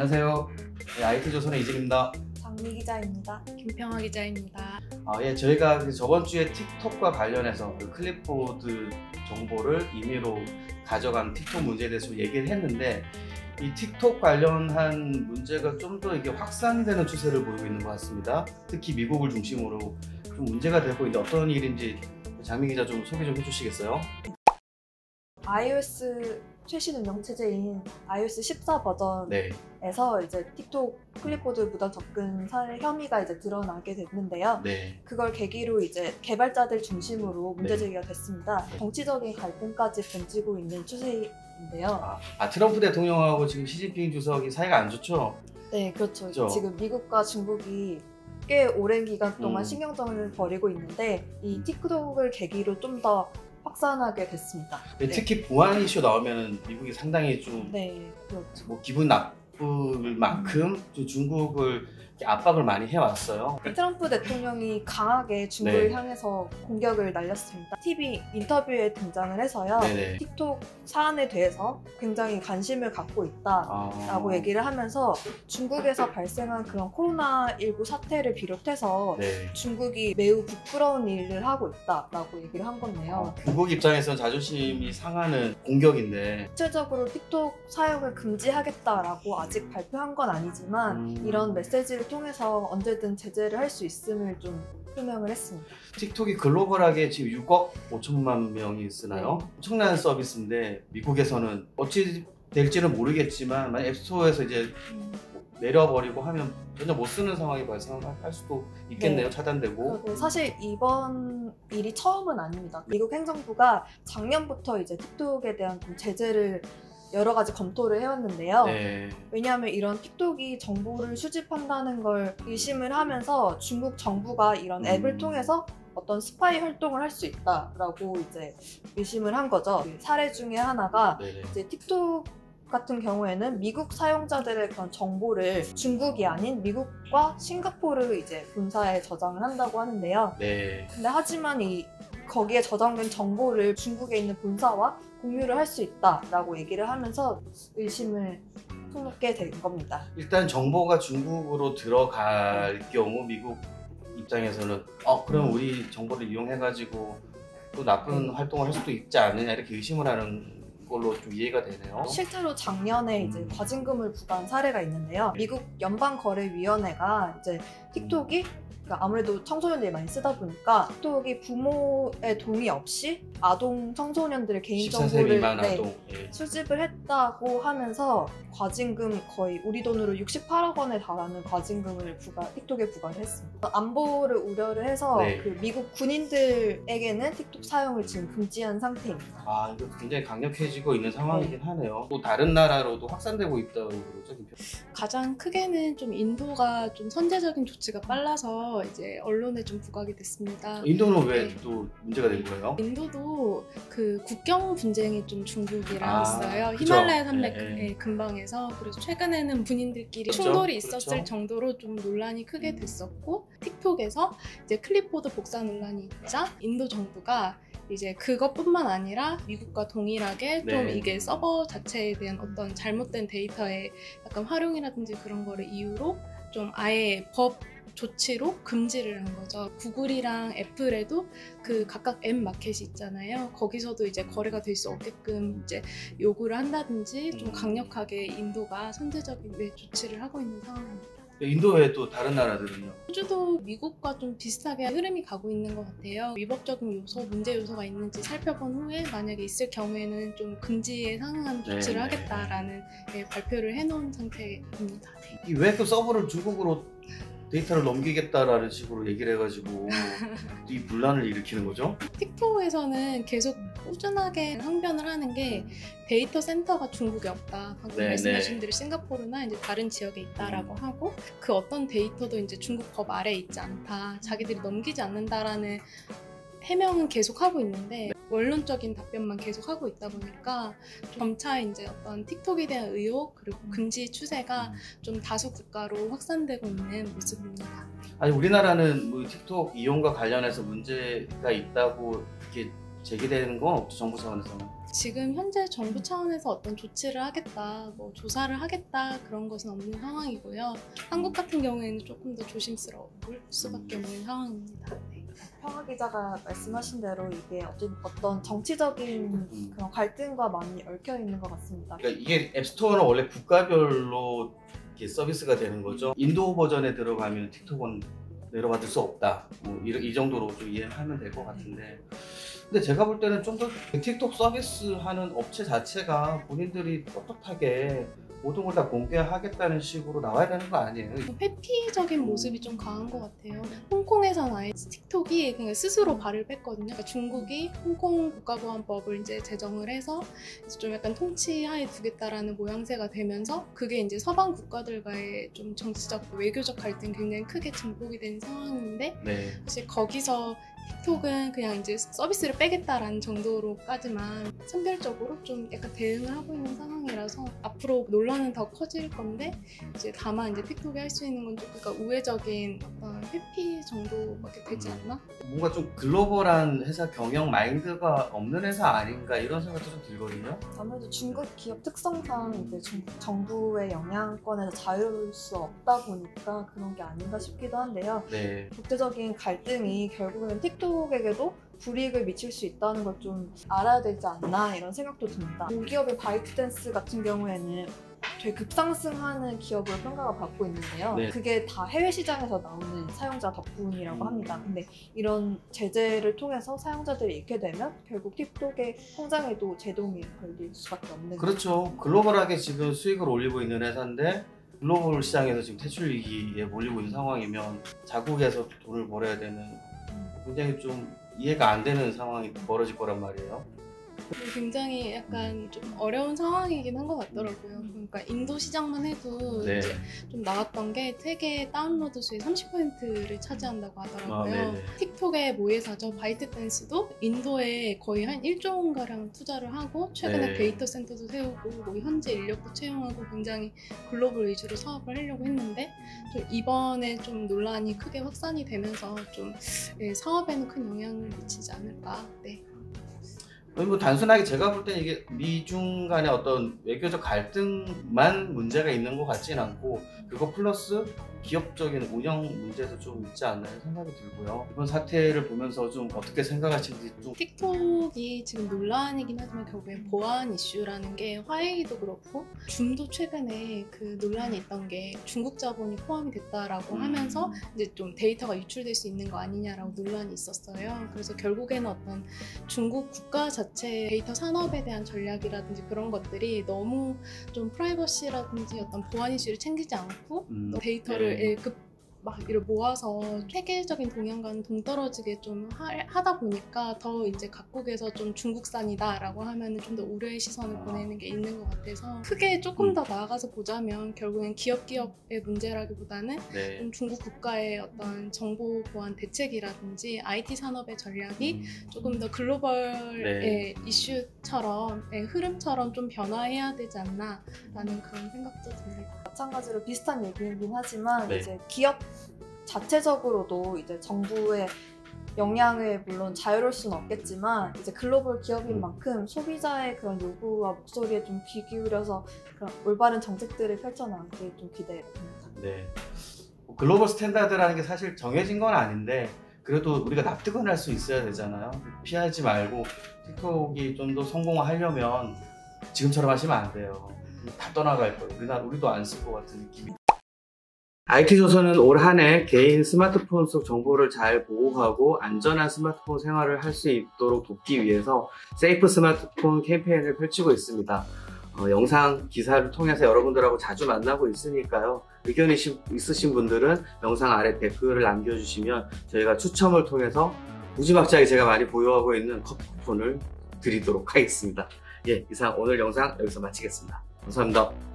안녕하세요. 네, IT조선의 이진입니다. 장미 기자입니다. 김평화 기자입니다. 저희가 저번 주에 틱톡과 관련해서 그 클립보드 정보를 임의로 가져간 틱톡 문제에 대해서 얘기를 했는데, 이 틱톡 관련한 문제가 좀 더 이게 확산되는 추세를 보이고 있는 것 같습니다. 특히 미국을 중심으로 좀 문제가 되고 있는데 어떤 일인지 장미 기자 좀 소개 좀 해주시겠어요? iOS 최신 운영 체제인 iOS 14 버전에서 이제 틱톡 클립보드 무단 접근 사례 혐의가 이제 드러나게 됐는데요. 그걸 계기로 이제 개발자들 중심으로 문제 제기가 됐습니다. 정치적인 갈등까지 번지고 있는 추세인데요. 트럼프 대통령하고 지금 시진핑 주석이 사이가 안 좋죠? 네, 그렇죠. 지금 미국과 중국이 꽤 오랜 기간 동안 신경전을 벌이고 있는데 이 틱톡을 계기로 좀 더 확산하게 됐습니다. 특히 보안 이슈 나오면 미국이 상당히 좀 그렇죠. 뭐 기분 나쁠 만큼 좀 중국을 압박을 많이 해왔어요. 트럼프 대통령이 강하게 중국을 향해서 공격을 날렸습니다. TV 인터뷰에 등장을 해서요. 틱톡 사안에 대해서 굉장히 관심을 갖고 있다라고 얘기를 하면서 중국에서 발생한 그런 코로나19 사태를 비롯해서 중국이 매우 부끄러운 일을 하고 있다라고 얘기를 한 건데요. 중국 입장에서는 자존심이 상하는 공격인데, 구체적으로 틱톡 사용을 금지하겠다라고 아직 발표한 건 아니지만 이런 메시지를 통해서 언제든 제재를 할 수 있음을 좀 표명을 했습니다. 틱톡이 글로벌하게 지금 6억 5천만 명이 쓰나요? 엄청난 서비스인데 미국에서는 어찌 될지는 모르겠지만 만약 앱스토어에서 이제 내려버리고 하면 전혀 못 쓰는 상황이 발생할 수도 있겠네요. 차단되고. 사실 이번 일이 처음은 아닙니다. 미국 행정부가 작년부터 이제 틱톡에 대한 좀 제재를 여러 가지 검토를 해왔는데요. 왜냐하면 이런 틱톡이 정보를 수집한다는 걸 의심을 하면서 중국 정부가 이런 앱을 통해서 어떤 스파이 활동을 할 수 있다라고 이제 의심을 한 거죠. 사례 중에 하나가 이제 틱톡 같은 경우에는 미국 사용자들의 그런 정보를 중국이 아닌 미국과 싱가포르 이제 본사에 저장을 한다고 하는데요. 근데 하지만 거기에 저장된 정보를 중국에 있는 본사와 공유를 할 수 있다라고 얘기를 하면서 의심을 품게 된 겁니다. 일단 정보가 중국으로 들어갈 경우 미국 입장에서는 그럼 우리 정보를 이용해가지고 또 나쁜 활동을 할 수도 있지 않느냐 이렇게 의심을 하는 걸로 좀 이해가 되네요. 실제로 작년에 이제 과징금을 부과한 사례가 있는데요. 미국 연방거래위원회가 이제 틱톡이 아무래도 청소년들이 많이 쓰다 보니까 틱톡이 부모의 동의 없이 아동 청소년들의 개인정보를 수집을 했다고 하면서 과징금 거의 우리 돈으로 68억 원에 달하는 과징금을 틱톡에 부과를 했습니다. 안보를 우려를 해서 그 미국 군인들에게는 틱톡 사용을 지금 금지한 상태입니다. 이거 굉장히 강력해지고 있는 상황이긴 하네요. 또 다른 나라로도 확산되고 있다고 그러죠? 가장 크게는 좀 인도가 좀 선제적인 조치가 빨라서 이제 언론에 좀 부각이 됐습니다. 인도는 왜 또 문제가 된 거예요? 인도도 그 국경 분쟁이 좀 중국이랑 있어요. 히말라야 산맥 근방에서. 그래서 최근에는 군인들끼리 충돌이 있었을 정도로 좀 논란이 크게 됐었고, 틱톡에서 이제 클립보드 복사 논란이 있자 인도 정부가 이제 그것뿐만 아니라 미국과 동일하게 좀 이게 서버 자체에 대한 어떤 잘못된 데이터의 약간 활용이라든지 그런 거를 이유로 좀 아예 법 조치로 금지를 한 거죠. 구글이랑 애플에도 그 각각 앱 마켓이 있잖아요. 거기서도 이제 거래가 될 수 없게끔 이제 요구를 한다든지 좀 강력하게 인도가 선제적인 조치를 하고 있는 상황입니다. 인도 외에 또 다른 나라들은요? 호주도 미국과 좀 비슷하게 흐름이 가고 있는 것 같아요. 위법적인 요소, 문제 요소가 있는지 살펴본 후에 만약에 있을 경우에는 좀 금지에 상응한 조치를 하겠다라는 발표를 해놓은 상태입니다. 왜 또 서버를 중국으로 데이터를 넘기겠다라는 식으로 얘기를 해가지고 이 분란을 일으키는 거죠? 틱톡에서는 계속 꾸준하게 항변을 하는 게 데이터 센터가 중국에 없다. 방금 말씀하신 대로 싱가포르나 이제 다른 지역에 있다라고 하고, 그 어떤 데이터도 이제 중국 법 아래에 있지 않다. 자기들이 넘기지 않는다라는 해명은 계속 하고 있는데 원론적인 답변만 계속 하고 있다 보니까 점차 이제 어떤 틱톡에 대한 의혹 그리고 금지 추세가 좀 다수 국가로 확산되고 있는 모습입니다. 아니 우리나라는 뭐 틱톡 이용과 관련해서 문제가 있다고 이렇게 제기되는 건 없죠, 정부 차원에서는? 지금 현재 정부 차원에서 어떤 조치를 하겠다, 뭐 조사를 하겠다 그런 것은 없는 상황이고요. 한국 같은 경우에는 조금 더 조심스러울 수밖에 없는 상황입니다. 네. 평화 기자가 말씀하신 대로 이게 어떤 정치적인 그런 갈등과 많이 얽혀 있는 것 같습니다. 그러니까 이게 앱스토어는 원래 국가별로 이렇게 서비스가 되는 거죠. 인도 버전에 들어가면 틱톡은 내려받을 수 없다. 뭐 이 정도로 좀 이해하면 될 것 같은데. 근데 제가 볼 때는 좀 더 틱톡 서비스 하는 업체 자체가 본인들이 떳떳하게 모든 걸 다 공개하겠다는 식으로 나와야 되는 거 아니에요? 회피적인 모습이 좀 강한 것 같아요. 홍콩에서는 아예 틱톡이 그냥 스스로 발을 뺐거든요. 그러니까 중국이 홍콩 국가보안법을 이제 제정을 해서 이제 좀 약간 통치하에 두겠다라는 모양새가 되면서 그게 이제 서방 국가들과의 좀 정치적, 외교적 갈등 굉장히 크게 증폭이 된 상황인데 네. 사실 거기서 틱톡은 그냥 이제 서비스를 빼겠다라는 정도로까지만 선별적으로 좀 약간 대응을 하고 있는 상황이라서 앞으로 논란은 더 커질 건데 이제 다만 이제 틱톡이 할 수 있는 건 좀 그러니까 우회적인 어떤 회피 정도밖에 되지 않나? 뭔가 좀 글로벌한 회사 경영 마인드가 없는 회사 아닌가 이런 생각도 좀 들거든요. 아무래도 중국 기업 특성상 이제 중국 정부의 영향권에서 자유로울 수 없다 보니까 그런 게 아닌가 싶기도 한데요. 네. 국제적인 갈등이 결국에는 틱톡에게도 불이익을 미칠 수 있다는 걸 좀 알아야 되지 않나 이런 생각도 듭니다. 기업의 바이트댄스 같은 경우에는 되게 급상승하는 기업으로 평가가 받고 있는데요. 네. 그게 다 해외 시장에서 나오는 사용자 덕분이라고 합니다. 근데 이런 제재를 통해서 사용자들이 잃게 되면 결국 틱톡의 성장에도 제동이 걸릴 수밖에 없는 거죠. 그렇죠. 글로벌하게 지금 수익을 올리고 있는 회사인데 글로벌 시장에서 지금 퇴출 위기에 몰리고 있는 상황이면 자국에서 돈을 벌어야 되는 굉장히 좀 이해가 안 되는 상황이 벌어질 거란 말이에요. 굉장히 약간 좀 어려운 상황이긴 한 것 같더라고요. 그러니까 인도 시장만 해도 네. 이제 좀 나왔던 게 세계 다운로드 수의 30%를 차지한다고 하더라고요. 틱톡의 모회사죠. 바이트댄스도 인도에 거의 한 1조 원가량 투자를 하고 최근에 네. 데이터 센터도 세우고 뭐 현재 인력도 채용하고 굉장히 글로벌 위주로 사업을 하려고 했는데 좀 이번에 좀 논란이 크게 확산이 되면서 좀 사업에는 큰 영향을 미치지 않을까. 네. 뭐 단순하게 제가 볼 때는 이게 미중 간의 어떤 외교적 갈등만 문제가 있는 것 같지는 않고 그거 플러스 기업적인 운영 문제도 좀 있지 않나 생각이 들고요. 이번 사태를 보면서 좀 어떻게 생각하시는지 좀. 틱톡이 지금 논란이긴 하지만 결국엔 보안 이슈라는 게 화웨이도 그렇고 줌도 최근에 그 논란이 있던 게 중국 자본이 포함이 됐다라고 하면서 이제 좀 데이터가 유출될 수 있는 거 아니냐라고 논란이 있었어요. 그래서 결국에는 어떤 중국 국가 자체 데이터 산업에 대한 전략이라든지 그런 것들이 너무 좀 프라이버시라든지 어떤 보안 이슈를 챙기지 않고 또 데이터를 막 이렇게 모아서 세계적인 동향과는 동떨어지게 좀 하다 보니까 더 이제 각국에서 좀 중국산이다라고 하면은 좀 더 우려의 시선을 보내는 게 있는 것 같아서 크게 조금 더 나아가서 보자면 결국엔 기업의 문제라기보다는 좀 중국 국가의 어떤 정보 보안 대책이라든지 IT 산업의 전략이 조금 더 글로벌의 이슈처럼 흐름처럼 좀 변화해야 되지 않나라는 그런 생각도 듭니다. 마찬가지로 비슷한 얘기이긴 하지만 이제 기업 자체적으로도 이제 정부의 영향을 물론 자유로울 수는 없겠지만 이제 글로벌 기업인 만큼 소비자의 그런 요구와 목소리에 좀 귀 기울여서 그런 올바른 정책들을 펼쳐나가게 좀 기대됩니다. 네. 글로벌 스탠다드라는 게 사실 정해진 건 아닌데 그래도 우리가 납득은 할 수 있어야 되잖아요. 피하지 말고 틱톡이 좀 더 성공하려면 지금처럼 하시면 안 돼요. 다 떠나갈 거예요. 우리도 안 쓸 것 같은 느낌이. IT조선은 올 한 해 개인 스마트폰 속 정보를 잘 보호하고 안전한 스마트폰 생활을 할 수 있도록 돕기 위해서 세이프 스마트폰 캠페인을 펼치고 있습니다. 영상 기사를 통해서 여러분들하고 자주 만나고 있으니까요. 의견이 있으신 분들은 영상 아래 댓글을 남겨주시면 저희가 추첨을 통해서 무지막지하게 제가 많이 보유하고 있는 커피 쿠폰을 드리도록 하겠습니다. 예, 이상 오늘 영상 여기서 마치겠습니다. 감사합니다.